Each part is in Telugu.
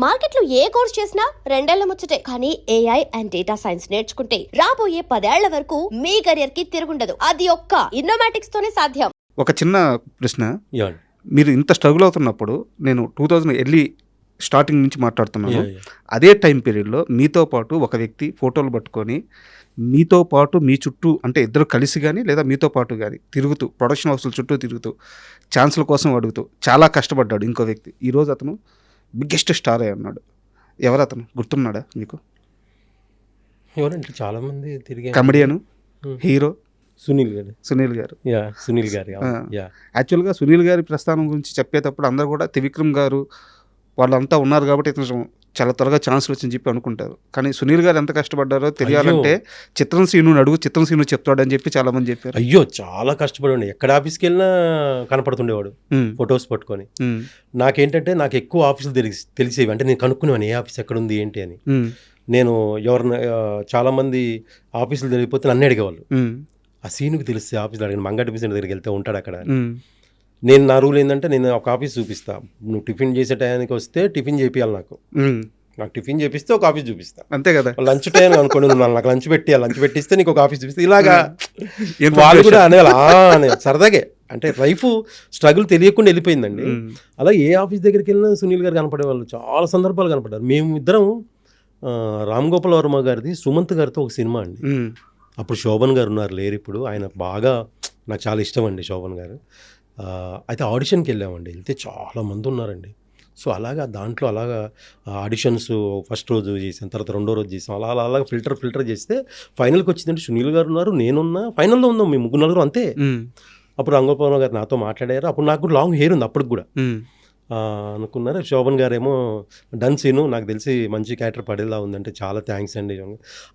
మార్కెట్లో ఏ కోర్స్ చేసినా రెండేళ్ల ముచ్చటే. కానీ ఏఐ అండ్ డేటా సైన్స్ నేర్చుకుంటే రాబోయే 10 ఏళ్ల వరకు మీ కెరియర్ కి తిరుగుండదు. అది ఒక్క ఇన్నోమాటిక్స్ తోనే సాధ్యం. ఒక చిన్న ప్రశ్న, యా మీరు ఇంత స్ట్రగుల్ అవుతున్నప్పుడు నేను 2000 ఎర్లీ స్టార్టింగ్ నుంచి మాట్లాడుతున్నాను. Yeah yeah. అదే టైం పీరియడ్లో మీతో పాటు ఒక వ్యక్తి ఫోటోలు పట్టుకొని మీతో పాటు మీ చుట్టూ, అంటే ఇద్దరు కలిసి కానీ లేదా మీతో పాటు కానీ తిరుగుతూ, ప్రొడక్షన్ హౌస్ల చుట్టూ తిరుగుతూ ఛాన్సుల కోసం అడుగుతూ చాలా కష్టపడ్డాడు ఇంకో వ్యక్తి. ఈరోజు అతను బిగ్గెస్ట్ స్టార్ అయి ఉన్నాడు. ఎవరు అతను, గుర్తున్నాడా మీకు? ఎవరంటే చాలా మంది తిరిగి కమెడియన్, హీరో సునీల్ గారు. యా, సునీల్ గారు. యా యాక్చువల్గా సునీల్ గారి ప్రస్థానం గురించి చెప్పేటప్పుడు అందరూ కూడా త్రివిక్రమ్ గారు వాళ్ళంతా ఉన్నారు కాబట్టి ఇతను చాలా త్వరగా ఛాన్సులు వచ్చిందని చెప్పి అనుకుంటారు. కానీ సునీల్ గారు ఎంత కష్టపడ్డారో తెలియాలంటే చిత్రం శ్రీను అడుగు, చిత్రం శ్రీను చెప్తాడని చెప్పి చాలా మంది చెప్పారు. అయ్యో చాలా కష్టపడి ఎక్కడ ఆఫీస్కి వెళ్ళినా కనపడుతుండేవాడు ఫొటోస్ పట్టుకొని. నాకేంటంటే నాకు ఎక్కువ ఆఫీసులు తెలిసేవి, అంటే నేను కనుక్కునేవాను ఏ ఆఫీస్ ఎక్కడ ఉంది ఏంటి అని. నేను ఎవరిన చాలామంది ఆఫీసులు తెలియకపోతే నన్ను అడిగేవాళ్ళు. ఆ సీనుకి తెలిస్తే ఆఫీసులో అడిగిన మంగటి పిసిన దగ్గరికి వెళ్తే ఉంటాడు అక్కడ. నేను నా రూల్ ఏంటంటే నేను ఒక ఆఫీస్ చూపిస్తా. నువ్వు టిఫిన్ చేసే టైంకి వస్తే టిఫిన్ చేపియాలి, నాకు టిఫిన్ చేపిస్తే ఒక ఆఫీస్ చూపిస్తా. అంతే కదా. లంచ్ టైం అనుకోండి, నాకు లంచ్ పెట్టియాలి, లంచ్ పెట్టిస్తే నీకు ఒక ఆఫీస్ చూపిస్తే. ఇలాగా వాళ్ళు కూడా అనే సరదాగే, అంటే లైఫ్ స్ట్రగుల్ తెలియకుండా వెళ్ళిపోయిందండి. అలా ఏ ఆఫీస్ దగ్గరికి వెళ్ళినా సునీల్ గారు కనపడే వాళ్ళు చాలా సందర్భాలు కనపడ్డారు. మేము ఇద్దరం రామ్ గోపాల్ వర్మ గారిది సుమంత్ గారితో ఒక సినిమా అండి. అప్పుడు శోభన్ గారు ఉన్నారు, లేరు ఇప్పుడు. ఆయన బాగా నాకు చాలా ఇష్టం అండి శోభన్ గారు. అయితే ఆడిషన్కి వెళ్ళామండి. వెళ్తే చాలామంది ఉన్నారండి. సో అలాగా దాంట్లో అలాగా ఆడిషన్స్ ఫస్ట్ రోజు చేసాం, తర్వాత రెండో రోజు చేసాం. అలాగా ఫిల్టర్ చేస్తే ఫైనల్కి వచ్చిందంటే సునీల్ గారు ఉన్నారు, నేనున్నా, ఫైనల్లో ఉన్నాం మేము ముగ్గురు అంతే. అప్పుడు రంగోపాల్ గారు నాతో మాట్లాడారు. అప్పుడు నాకు లాంగ్ హెయిర్ ఉంది అప్పటికి కూడా. అనుకున్నారు. శోభన్ గారేమో డన్ సీను, నాకు తెలిసి మంచి క్యారెక్టర్ పడేలా ఉందంటే చాలా థ్యాంక్స్ అండి.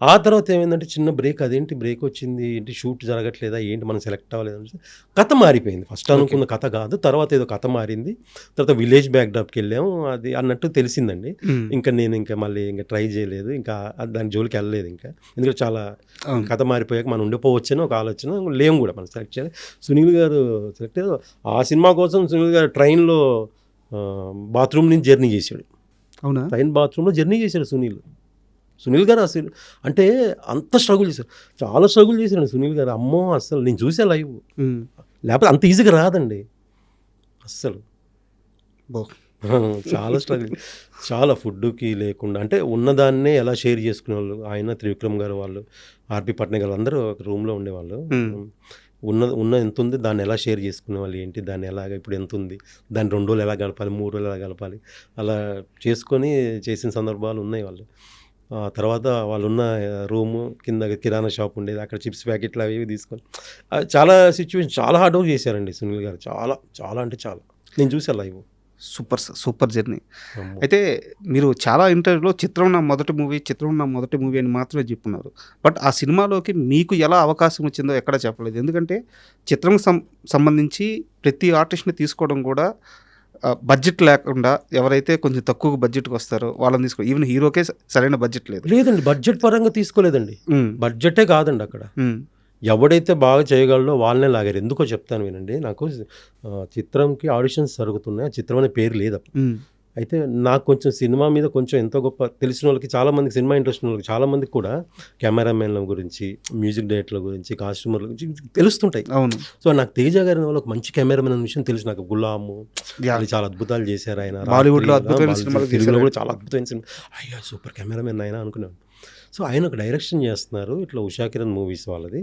ఆ తర్వాత ఏమైందంటే చిన్న బ్రేక్. అదేంటి బ్రేక్ వచ్చింది, ఏంటి షూట్ జరగట్లేదా, ఏంటి మనం సెలెక్ట్ అవ్వలేదు, కథ మారిపోయింది. ఫస్ట్ అనుకున్న కథ కాదు, తర్వాత ఏదో కథ మారింది. తర్వాత విలేజ్ బ్యాక్డ్రాప్కి వెళ్ళాము, అది అన్నట్టు తెలిసిందండి. ఇంకా మళ్ళీ ట్రై చేయలేదు, ఇంకా దాని జోలికి వెళ్ళలేదు ఇంకా. ఎందుకంటే చాలా కథ మారిపోయాక మనం ఉండిపోవచ్చని ఒక ఆలోచన, లేము కూడా మనం సెలెక్ట్ చేయాలి. సునీల్ గారు సెలెక్ట్ ఆ సినిమా కోసం సునీల్ గారు ట్రైన్లో బాత్రూమ్ నుంచి జర్నీ చేశాడు. అవునా? ట్రైన్ బాత్రూంలో జర్నీ చేశాడు సునీల్ గారు. అసలు అంటే అంత స్ట్రగుల్ చేశారు, చాలా స్ట్రగుల్ చేశాడు సునీల్ గారు. అమ్మో అస్సలు నేను చూసే లైవ్, లేకపోతే అంత ఈజీగా రాదండి అస్సలు. చాలా స్ట్రగుల్, చాలా ఫుడ్కి లేకుండా, అంటే ఉన్నదాన్నే ఎలా షేర్ చేసుకునే వాళ్ళు. ఆయన త్రివిక్రమ్ గారు వాళ్ళు, ఆర్పి పట్నాయక్ గారు అందరూ ఒక రూమ్లో ఉండేవాళ్ళు. ఉన్న ఎంత ఉంది దాన్ని ఎలా షేర్ చేసుకునే వాళ్ళు, ఏంటి దాన్ని ఎలాగ ఇప్పుడు ఎంత ఉంది, దాన్ని 2 రోజులు ఎలా గలపాలి, 3 రోజులు ఎలా గలపాలి, అలా చేసుకొని చేసిన సందర్భాలు ఉన్నాయి వాళ్ళు. తర్వాత వాళ్ళున్న రూము కింద కిరాణా షాప్ ఉండేది, అక్కడ చిప్స్ ప్యాకెట్లు అవి తీసుకొని చాలా సిచ్యువేషన్, చాలా హార్డ్ వర్క్ చేశారండి సునీల్ గారు. చాలా చాలా అంటే చాలా, నేను చూసాను లైవ్. Super journey. అయితే మీరు చాలా ఇంటర్వ్యూలో చిత్రం నా మొదటి మూవీ అని మాత్రమే చెప్పున్నారు. బట్ ఆ సినిమాలోకి మీకు ఎలా అవకాశం వచ్చిందో ఎక్కడ చెప్పలేదు. ఎందుకంటే చిత్రం సంబంధించి ప్రతి ఆర్టిస్ట్ని తీసుకోవడం కూడా బడ్జెట్ లేకుండా, ఎవరైతే కొంచెం తక్కువ బడ్జెట్కి వస్తారో వాళ్ళని తీసుకో. ఈవెన్ హీరోకే సరైన బడ్జెట్ లేదండి, బడ్జెట్ పరంగా తీసుకోలేదండి. బడ్జెటే కాదండి అక్కడ. ఎవడైతే బాగా చేయగలడో వాళ్ళనే లాగారు. ఎందుకో చెప్తాను వినండి. నాకు చిత్రంకి ఆడిషన్స్ జరుగుతున్నాయి, చిత్రం అనే పేరు లేదు. అయితే నాకు కొంచెం సినిమా మీద కొంచెం ఎంతో గొప్ప తెలిసిన వాళ్ళకి, చాలామందికి సినిమా ఇంట్రెస్ట్ ఉన్న వాళ్ళకి, చాలామందికి కూడా కెమెరామెన్ల గురించి, మ్యూజిక్ డైరెక్టర్ల గురించి, కాస్ట్యూమర్ల గురించి తెలుస్తుంటాయి. అవును. సో నాకు తేజ గారి వాళ్ళు ఒక మంచి కెమెరామెన్ అనే విషయం తెలుసు నాకు. గులాము చాలా అద్భుతాలు చేశారు ఆయన. బాలీవుడ్లో అద్భుతమైన సినిమాలు, తెలుగులో కూడా చాలా అద్భుతమైన సినిమా. అయ్యో సూపర్ కెమెరామెన్ ఆయన అనుకున్నాను. సో ఆయన ఒక డైరెక్షన్ చేస్తున్నారు ఇట్లా ఉషా కిరణ్ మూవీస్ వాళ్ళది.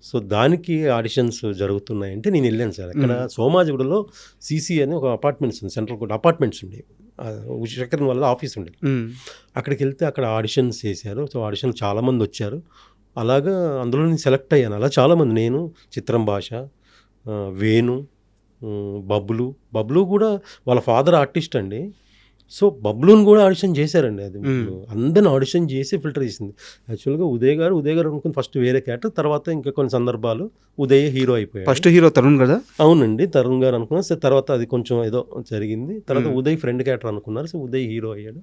సో దానికి ఆడిషన్స్ జరుగుతున్నాయంటే నేను వెళ్ళాను సార్. అక్కడ సోమాజిగూడలో సిసి అని ఒక అపార్ట్మెంట్స్ ఉంది, సెంట్రల్ కోర్ట్ అపార్ట్మెంట్స్ ఉండేవి. ఉషా కిరణ్ వాళ్ళ ఆఫీస్ ఉండేది. అక్కడికి వెళ్తే అక్కడ ఆడిషన్స్ చేశారు. సో ఆడిషన్ చాలామంది వచ్చారు. అలాగా అందులో నేను సెలెక్ట్ అయ్యాను. అలా చాలామంది, నేను, చిత్రం భాష, వేణు, బబ్లు కూడా వాళ్ళ ఫాదర్ ఆర్టిస్ట్ అండి. సో బబ్లూని కూడా ఆడిషన్ చేశారండి. అది అందరిని ఆడిషన్ చేసి ఫిల్టర్ చేసింది. యాక్చువల్గా ఉదయ్ గారు అనుకుని ఫస్ట్ వేరే క్యారెక్టర్, తర్వాత ఇంకా కొన్ని సందర్భాలు ఉదయ్ హీరో అయిపోయాడు. ఫస్ట్ హీరో తరుణ్ కదా? అవునండి, తరుణ్ గారు అనుకున్నారు. సో తర్వాత అది కొంచెం ఏదో జరిగింది. తర్వాత ఉదయ్ ఫ్రెండ్ క్యారెక్టర్ అనుకున్నారు. సో ఉదయ్ హీరో అయ్యాడు.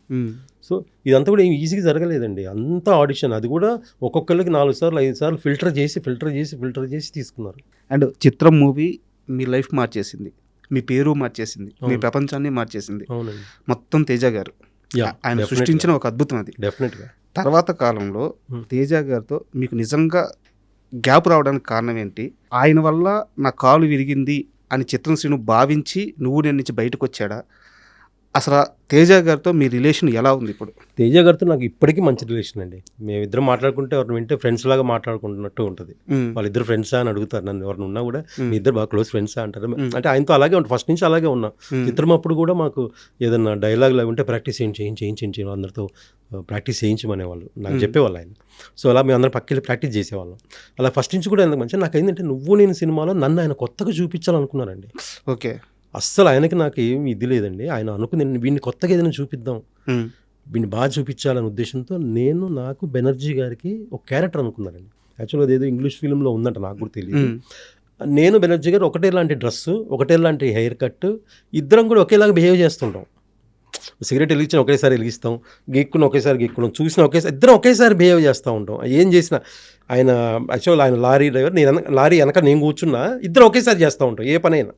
సో ఇదంతా కూడా ఈజీగా జరగలేదండి, అంతా ఆడిషన్. అది కూడా ఒక్కొక్కరికి 4 సార్లు 5 సార్లు ఫిల్టర్ చేసి తీసుకున్నారు. అండ్ చిత్రం మూవీ మీ లైఫ్ మార్చేసింది, మీ పేరు మార్చేసింది, మీ ప్రపంచాన్ని మార్చేసింది. అవునండి. మొత్తం తేజ గారు Yeah, ఆయన definitely. సృష్టించిన ఒక అద్భుతం అది. డెఫినెట్గా తర్వాత కాలంలో తేజ గారితో మీకు నిజంగా గ్యాప్ రావడానికి కారణం ఏంటి? ఆయన వల్ల నా కాలు విరిగింది అని చిత్రం శ్రీను భావించి నువ్వు నేను నుంచి బయటకు వచ్చాడా? అసలు తేజ గారితో మీ రిలేషన్ ఎలా ఉంది ఇప్పుడు? తేజ గారితో నాకు ఇప్పటికీ మంచి రిలేషన్ అండి. మేమిద్దరం మాట్లాడుకుంటే ఎవరిని వింటే ఫ్రెండ్స్ లాగా మాట్లాడుకుంటున్నట్టు ఉంటుంది. వాళ్ళిద్దరు ఫ్రెండ్సా అని అడుగుతారు నన్ను, ఎవరిని ఉన్నా కూడా మీ ఇద్దరు బాగా క్లోజ్ ఫ్రెండ్సా అంటారు. అంటే ఆయనతో అలాగే ఉంటుంది, ఫస్ట్ నుంచి అలాగే ఉన్నా. చిత్రం అప్పుడు కూడా మాకు ఏదన్నా డైలాగ్ లాగా ఉంటే ప్రాక్టీస్ చేయించి అందరితో ప్రాక్టీస్ చేయించమనేవాళ్ళు, నాకు చెప్పేవాళ్ళు ఆయన. సో అలా మేము అందరం పక్కకి ప్రాక్టీస్ చేసేవాళ్ళం. అలా ఫస్ట్ నుంచి కూడా ఎందుకు మంచిగా నాకు ఏంటంటే నువ్వు నేను సినిమాలో నన్ను ఆయన కొత్తగా చూపించాలనుకున్నారండి. ఓకే. అస్సలు ఆయనకి నాకు ఏమి ఇది లేదండి. ఆయన అనుకుంది వీడిని కొత్తగా ఏదైనా చూపిద్దాం, వీడిని బాగా చూపించాలనే ఉద్దేశంతో నాకు బెనర్జీ గారికి ఒక క్యారెక్టర్ అనుకున్నారండి. యాక్చువల్గా అదేదో ఇంగ్లీష్ ఫిల్మ్లో ఉందంట, నాకు కూడా తెలియదు. నేను బెనర్జీ గారు ఒకటే లాంటి డ్రెస్సు, ఒకటే లాంటి హెయిర్ కట్, ఇద్దరం కూడా ఒకేలాగా బిహేవ్ చేస్తుంటాం. సిగరెట్ వెలిగించిన ఒకేసారి వెలిగిస్తాం, గీక్కున్న ఒకేసారి గీక్కున్నాం, చూసిన ఒకేసారి, ఇద్దరం ఒకేసారి బిహేవ్ చేస్తూ ఉంటాం. ఏం చేసినా ఆయన యాక్చువల్ ఆయన లారీ డ్రైవర్, లారీ వెనక నేను కూర్చున్నా, ఇద్దరు ఒకేసారి చేస్తూ ఉంటాం ఏ పనైనా.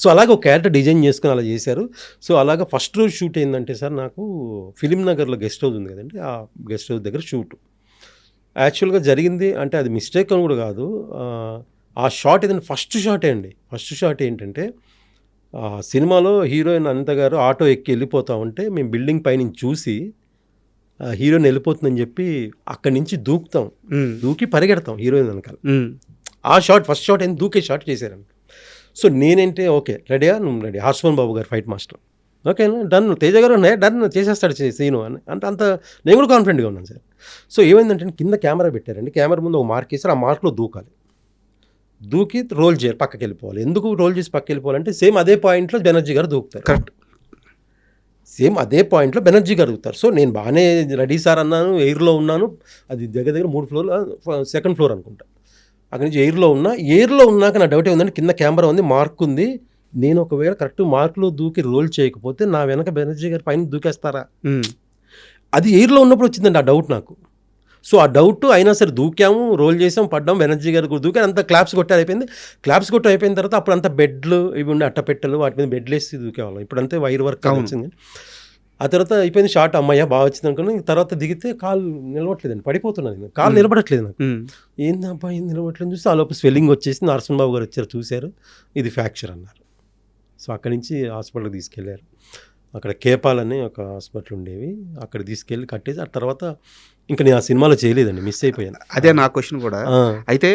సో అలాగే ఒక క్యారెక్టర్ డిజైన్ చేసుకుని అలా చేశారు. సో అలాగా ఫస్ట్ రోజు షూట్ ఏంటంటే సార్, నాకు ఫిలిం నగర్లో గెస్ట్ హౌస్ ఉంది కదండి, ఆ గెస్ట్ హౌస్ దగ్గర షూట్ యాక్చువల్గా జరిగింది. అంటే అది మిస్టేక్ అని కూడా కాదు, ఆ షాట్ ఏదంటే ఫస్ట్ షాటే అండి. ఫస్ట్ షాట్ ఏంటంటే సినిమాలో హీరోయిన్ అనిత గారు ఆటో ఎక్కి వెళ్ళిపోతూ ఉంటే మేము బిల్డింగ్ పైనుంచి చూసి హీరోయిన్ వెళ్ళిపోతుందని చెప్పి అక్కడి నుంచి దూకి పరిగెడతాం హీరోయిన్ వెనకాల. ఆ షాట్ ఫస్ట్ షాట్ ఏంటి, దూకే షాట్ చేశారండి. సో నేనంటే ఓకే రెడీయా, నువ్వు రెడీ, హార్స్మన్ బాబు గారు ఫైట్ మాస్టర్, ఓకేనా డన్, తేజ గారు డన్ చేసేస్తాడు సీను అని అంటే అంత నేను కూడా కాన్ఫిడెంట్గా ఉన్నాను సార్. సో ఏమైందంటే కింద కెమెరా పెట్టారండి, కెమెరా ముందు ఒక మార్క్ వేసారు, ఆ మార్క్లో దూకి రోల్ చేయాలి, పక్కకి వెళ్ళిపోవాలి. ఎందుకు రోల్ చేసి పక్కకి వెళ్ళిపోవాలంటే సేమ్ అదే పాయింట్లో బెనర్జీ గారు దూకుతారు. కరెక్ట్, సేమ్ అదే పాయింట్లో బెనర్జీ గారు దూకుతారు. సో నేను బాగానే రెడీ సార్ అన్నాను, ఎయిర్లో ఉన్నాను, అది దగ్గర 3 ఫ్లోర్, 2nd ఫ్లోర్ అనుకుంటా. అక్కడి నుంచి ఎయిర్లో ఉన్నాక నా డౌట్ ఏముందంటే కింద కెమెరా ఉంది, మార్క్ ఉంది, నేను ఒకవేళ కరెక్ట్ మార్క్లో దూకి రోల్ చేయకపోతే నా వెనక బెనర్జీ గారి పైన దూకేస్తారా, అది ఎయిర్లో ఉన్నప్పుడు వచ్చిందండి ఆ డౌట్ నాకు. సో ఆ డౌట్ అయినా సరే దూకాము, రోల్ చేసాం, పడ్డాం, బెనర్జీ గారు కూడా దూకారు, అంతా క్లాప్స్ కొట్టారు, అయిపోయింది. క్లాప్స్ కొట్టి అయిపోయిన తర్వాత అప్పుడు అంతా బెడ్లు ఇవి ఉండే అట్టపెట్టెలు, వాటి మీద బెడ్లు వేసి దూకేవాళ్ళం. ఇప్పుడు అంతే వైర్ వర్క్ వచ్చింది. ఆ తర్వాత అయిపోయింది షార్ట్, అమ్మాయ్య బాగా వచ్చింది అనుకున్నా. తర్వాత దిగితే కాలు నిలవట్లేదండి, పడిపోతున్నది, కాలు నిలబడట్లేదు నాకు. ఏందబ్బా ఏం నిలబడట్లేదు చూస్తే ఆ లోపు స్వెల్లింగ్ వచ్చేసి నరసింహ బాబు గారు వచ్చారు, చూశారు, ఇది ఫ్రాక్చర్ అన్నారు. సో అక్కడి నుంచి హాస్పిటల్కి తీసుకెళ్లారు. అక్కడ కేపాలని ఒక హాస్పిటల్ ఉండేవి, అక్కడ తీసుకెళ్ళి కట్టేసి ఆ తర్వాత ఇంకా నేను ఆ సినిమాలో చేయలేదండి, మిస్ అయిపోయాను. అదే నా క్వశ్చన్ కూడా. అయితే